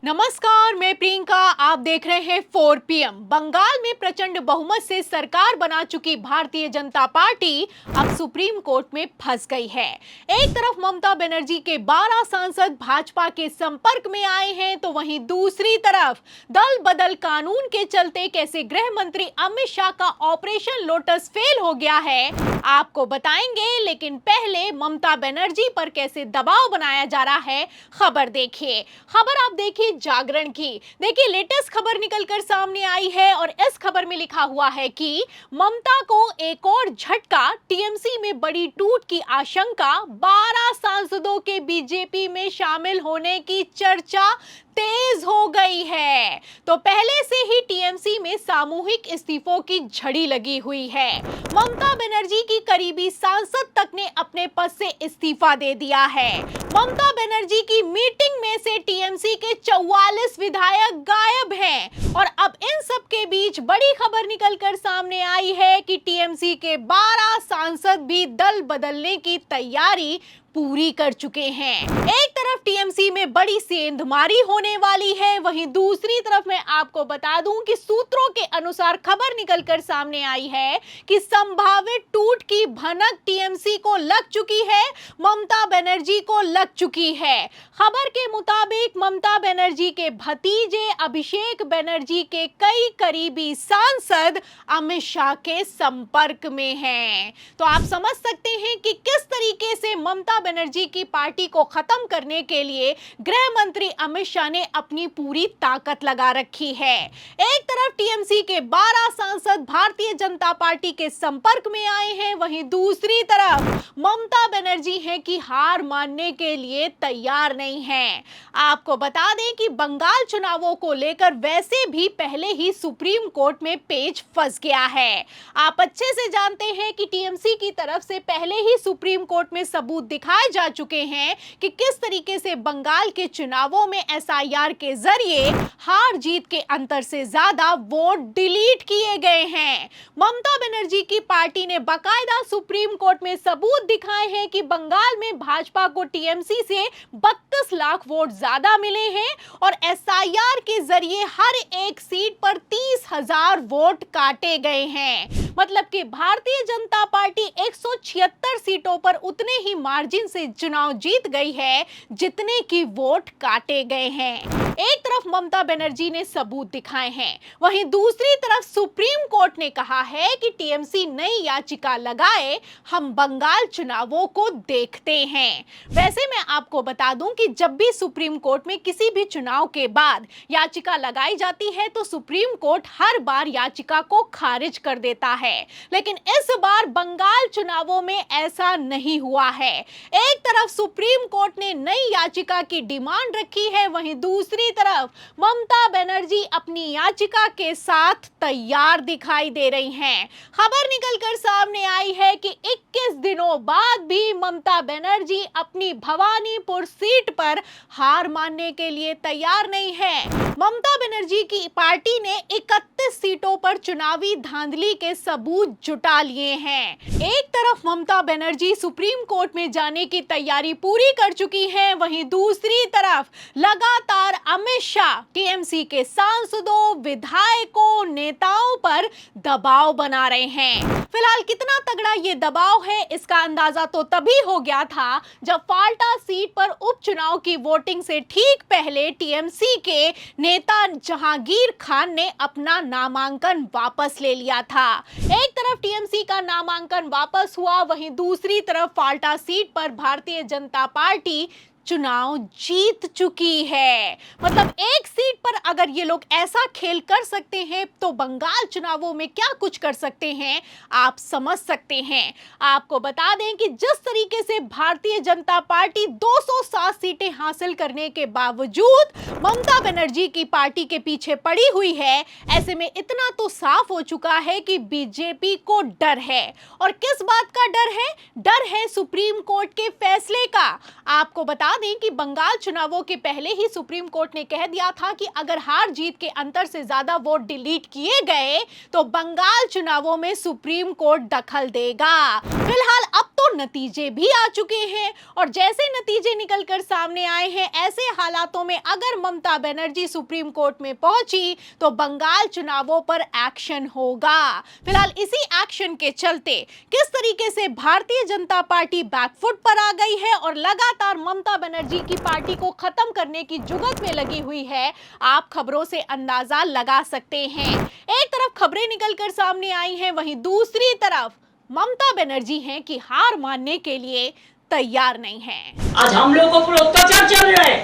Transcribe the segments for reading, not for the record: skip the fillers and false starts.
नमस्कार, मैं प्रियंका। आप देख रहे हैं 4 PM। बंगाल में प्रचंड बहुमत से सरकार बना चुकी भारतीय जनता पार्टी अब सुप्रीम कोर्ट में फंस गई है। एक तरफ ममता बनर्जी के 12 सांसद भाजपा के संपर्क में आए हैं, तो वहीं दूसरी तरफ दल बदल कानून के चलते कैसे गृह मंत्री अमित शाह का ऑपरेशन लोटस फेल हो गया है, आपको बताएंगे। लेकिन पहले ममता बनर्जी पर कैसे दबाव बनाया जा रहा है, खबर देखिए। खबर आप देखिए जागरण की। देखिए, लेटेस्ट खबर निकलकर सामने आई है और इस खबर में लिखा हुआ है कि ममता को एक और झटका, टीएमसी में बड़ी टूट की आशंका, 12 सांसदों के बीजेपी में शामिल होने की चर्चा तेज हो गई है। तो पहले से ही टीएमसी में सामूहिक इस्तीफों की झड़ी लगी हुई है। ममता बनर्जी की करीबी सांसद तक ने अपने पद से इस्तीफा दे दिया है। ममता बनर्जी की मीटिंग में से टीएमसी के 44 विधायक गायब हैं और अब इन सब के बीच बड़ी खबर निकलकर सामने आई है कि टीएमसी के 12 सांसद भी दल बदलने की तैयारी पूरी कर चुके हैं। एक तरफ टीएमसी में बड़ी सेंधमारी होने वाली है, वहीं दूसरी तरफ मैं आपको बता दूं कि सूत्रों के अनुसार खबर निकलकर सामने आई है कि संभावित टूट की भनक टीएमसी को लग चुकी है, ममता बनर्जी को लग चुकी है। खबर के मुताबिक ममता बनर्जी के भतीजे अभिषेक बनर्जी के कई करीबी सांसद अमित शाह के संपर्क में हैं। तो आप समझ सकते हैं कि किस तरीके से ममता बनर्जी की पार्टी को खत्म करने के लिए गृह मंत्री अमित शाह ने अपनी पूरी ताकत लगा रखी है। एक तरफ टीएमसी के 12 सांसद भारतीय जनता पार्टी के संपर्क में आए हैं, वहीं दूसरी तरफ ममता बनर्जी हैं कि हार मानने के लिए तैयार नहीं है। आपको बता दें कि बंगाल चुनावों को लेकर वैसे भी पहले ही सुप्रीम कोर्ट में पेच फंस गया है। आप अच्छे से जानते हैं कि टीएमसी की तरफ से पहले ही सुप्रीम कोर्ट में सबूत दिखाए जा चुके हैं कि किस तरीके से बंगाल के चुनावों में एसआईआर के जरिए हार जीत के अंतर से ज्यादा वोट डिलीट किए गए हैं। ममता बनर्जी की पार्टी ने बाकायदा सुप्रीम कोर्ट में सबूत दिखाए हैं कि बंगाल में भाजपा को टीएमसी से 32 लाख वोट ज्यादा मिले हैं और एसआईआर के जरिए हर एक सीट पर 30,000 वोट काटे गए हैं। मतलब कि भारतीय जनता पार्टी 176 सीटों पर उतने ही मार्जिन से चुनाव जीत गई है जितने की वोट काटे गए हैं। एक तरफ ममता बनर्जी ने सबूत दिखाए हैं, वहीं दूसरी तरफ सुप्रीम कोर्ट ने कहा है कि टीएमसी नई याचिका लगाए, हम बंगाल चुनावों को देखते हैं। वैसे मैं आपको बता दूं कि जब भी सुप्रीम कोर्ट में किसी भी चुनाव के बाद याचिका लगाई जाती है तो सुप्रीम कोर्ट हर बार याचिका को खारिज कर देता है, लेकिन इस बार बंगाल चुनावों में ऐसा नहीं हुआ है। एक तरफ सुप्रीम कोर्ट ने नई याचिका की डिमांड रखी है, वहीं दूसरी तरफ ममता बनर्जी अपनी याचिका के साथ तैयार दिखाई दे रही हैं। खबर निकलकर सामने आई है कि 21 दिनों बाद भी ममता बनर्जी अपनी भवानीपुर सीट पर हार मानने के लिए तैयार नहीं है। ममता बनर्जी की पार्टी ने 31 सीटों पर चुनावी धांधली के सबूत जुटा लिए हैं। एक तरफ ममता बनर्जी सुप्रीम कोर्ट में जाने की तैयारी पूरी कर चुकी हैं, वहीं दूसरी तरफ लगातार अमित शाह टीएमसी के सांसदों, विधायकों, नेताओं पर दबाव बना रहे हैं। फिलहाल कितना तगड़ा ये दबाव है, इसका अंदाजा तो तभी हो गया था जब फाल्टा सीट पर उपचुनाव की वोटिंग से ठीक पहले टीएमसी के नेता जहांगीर खान ने अपना नामांकन वापस ले लिया था। एक तरफ टीएमसी का नामांकन वापस हुआ, वहीं दूसरी तरफ फाल्टा सीट पर भारतीय जनता पार्टी चुनाव जीत चुकी है। मतलब एक सीट पर अगर ये लोग ऐसा खेल कर सकते हैं तो बंगाल चुनावों में क्या कुछ कर सकते हैं आप समझ सकते हैं। आपको बता दें कि जिस तरीके से भारतीय जनता पार्टी 207 सीटें हासिल करने के बावजूद ममता बनर्जी की पार्टी के पीछे पड़ी हुई है, ऐसे में इतना तो साफ हो चुका है कि बीजेपी को डर है। और किस बात का डर है? डर है सुप्रीम कोर्ट के फैसले का। आपको बता दें कि बंगाल चुनावों के पहले ही सुप्रीम कोर्ट ने कह दिया था कि अगर हार जीत के अंतर से ज्यादा वोट डिलीट किए गए तो बंगाल चुनावों में सुप्रीम कोर्ट दखल देगा। फिलहाल अब तो तो नतीजे भी आ चुके हैं और जैसे नतीजे निकलकर सामने आए हैं, ऐसे हालातों में अगर ममता बनर्जी सुप्रीम कोर्ट में पहुंची तो बंगाल चुनावों पर एक्शन होगा। फिलहाल इसी एक्शन के चलते किस तरीके से भारतीय जनता पार्टी बैकफुट पर आ गई है और लगातार ममता बनर्जी की पार्टी को खत्म करने की जुगत में लगी हुई है, आप खबरों से अंदाजा लगा सकते हैं। एक तरफ खबरें निकलकर सामने आई हैं, वहीं दूसरी तरफ ममता बनर्जी हैं कि हार मानने के लिए तैयार नहीं है। आज हम लोगों पर अत्याचार चल रहा है,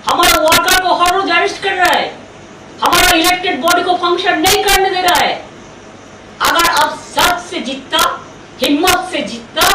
हमारा वर्कर को हर रोज अरेस्ट कर रहा है, हमारा इलेक्टेड बॉडी को फंक्शन नहीं करने दे रहा है। अगर आप सच से जीतता, हिम्मत से जीतता,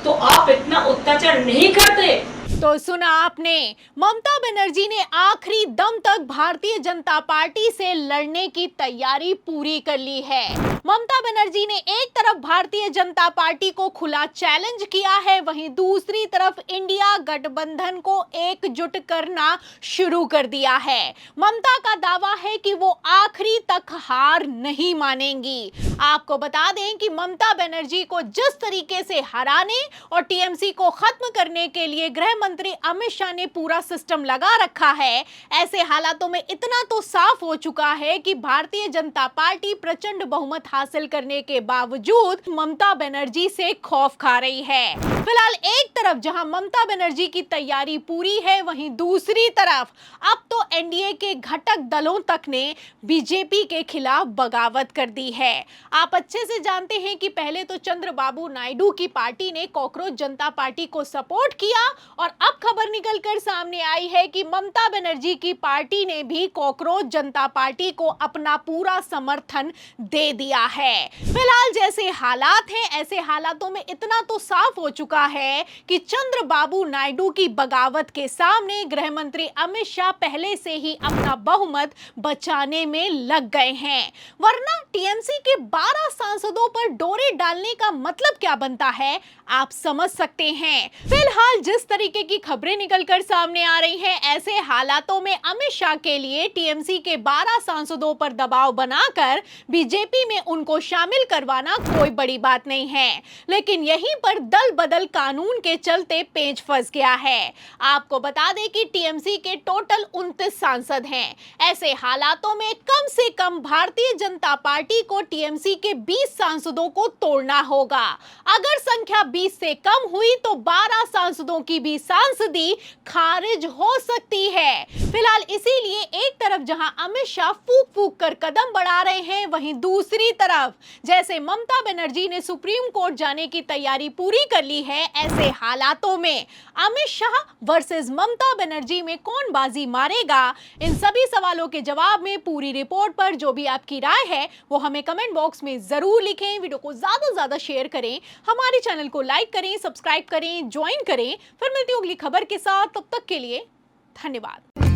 तो आप इतना अत्याचार नहीं करते। तो सुना आपने, ममता बनर्जी ने आखिरी दम तक भारतीय जनता पार्टी से लड़ने की तैयारी पूरी कर ली है। ममता बनर्जी ने एक तरफ भारतीय जनता पार्टी को खुला चैलेंज किया है, वहीं दूसरी तरफ इंडिया गठबंधन को एकजुट करना शुरू कर दिया है। ममता का दावा है कि वो आखिरी तक हार नहीं मानेंगी। आपको बता दें कि ममता बनर्जी को जिस तरीके से हराने और टीएमसी को खत्म करने के लिए गृह मंत्री अमित शाह ने पूरा सिस्टम लगा रखा है, ऐसे हालातों में इतना तो साफ हो चुका है कि भारतीय जनता पार्टी प्रचंड बहुमत हासिल करने के बावजूद ममता बनर्जी से खौफ खा रही है। फिलहाल एक तरफ जहां ममता बनर्जी की तैयारी पूरी है, वहीं दूसरी तरफ अब तो एनडीए के घटक दलों तक ने बीजेपी के खिलाफ बगावत कर दी है। आप अच्छे से जानते हैं कि पहले तो चंद्रबाबू नायडू की पार्टी ने कॉकरोच जनता पार्टी को सपोर्ट किया और अब खबर निकलकर सामने आई है कि ममता बनर्जी की पार्टी ने भी कॉकरोच जनता पार्टी को अपना पूरा समर्थन दे दिया है। फिलहाल जैसे हालात हैं, ऐसे हालातों में इतना तो साफ हो चुका है कि चंद्रबाबू नायडू की बगावत के सामने गृह मंत्री अमित शाह पहले से ही अपना बहुमत बचाने में लग गए हैं। वरना टीएमसी के 12 सांसदों पर डोरे डालने का मतलब क्या बनता है, आप समझ सकते हैं। फिलहाल जिस तरीके की खबरें निकलकर सामने आ रही हैं, ऐसे हालातों में अमित शाह के लिए टीएमसी के 12 सांसदों पर दबाव बनाकर बीजेपी में उनको शामिल करवाना कोई बड़ी बात नहीं है, लेकिन यहीं पर दल बदल कानून के चलते पेंच फंस गया है। आपको बता दें कि टीएमसी के टोटल 29 सांसद हैं। ऐसे हालातों में कम से कम भारतीय जनता पार्टी को टीएमसी के 20 सांसदों को तोड़ना होगा। अगर संख्या 20 से कम हुई तो 12 सांसदों की भी सांसदी खारिज हो सकती है। फिलहाल इसीलिए एक तरफ जहां अमित शाह फूंक फूंक कर कदम बढ़ा रहे हैं, वहीं दूसरी तरफ जैसे ममता बनर्जी ने सुप्रीम कोर्ट जाने की तैयारी पूरी कर ली है, ऐसे हालातों में अमित शाह वर्सेस ममता बनर्जी में कौन बाजी मारेगा, इन सभी सवालों के जवाब में पूरी रिपोर्ट पर जो भी आपकी राय है वो हमें कमेंट बॉक्स में जरूर लिखें। वीडियो को ज्यादा से ज्यादा शेयर करें, हमारे चैनल को लाइक करें, सब्सक्राइब करें, ज्वाइन करें। फिर मिलती हूँ अगली खबर के साथ, तब तक के लिए धन्यवाद।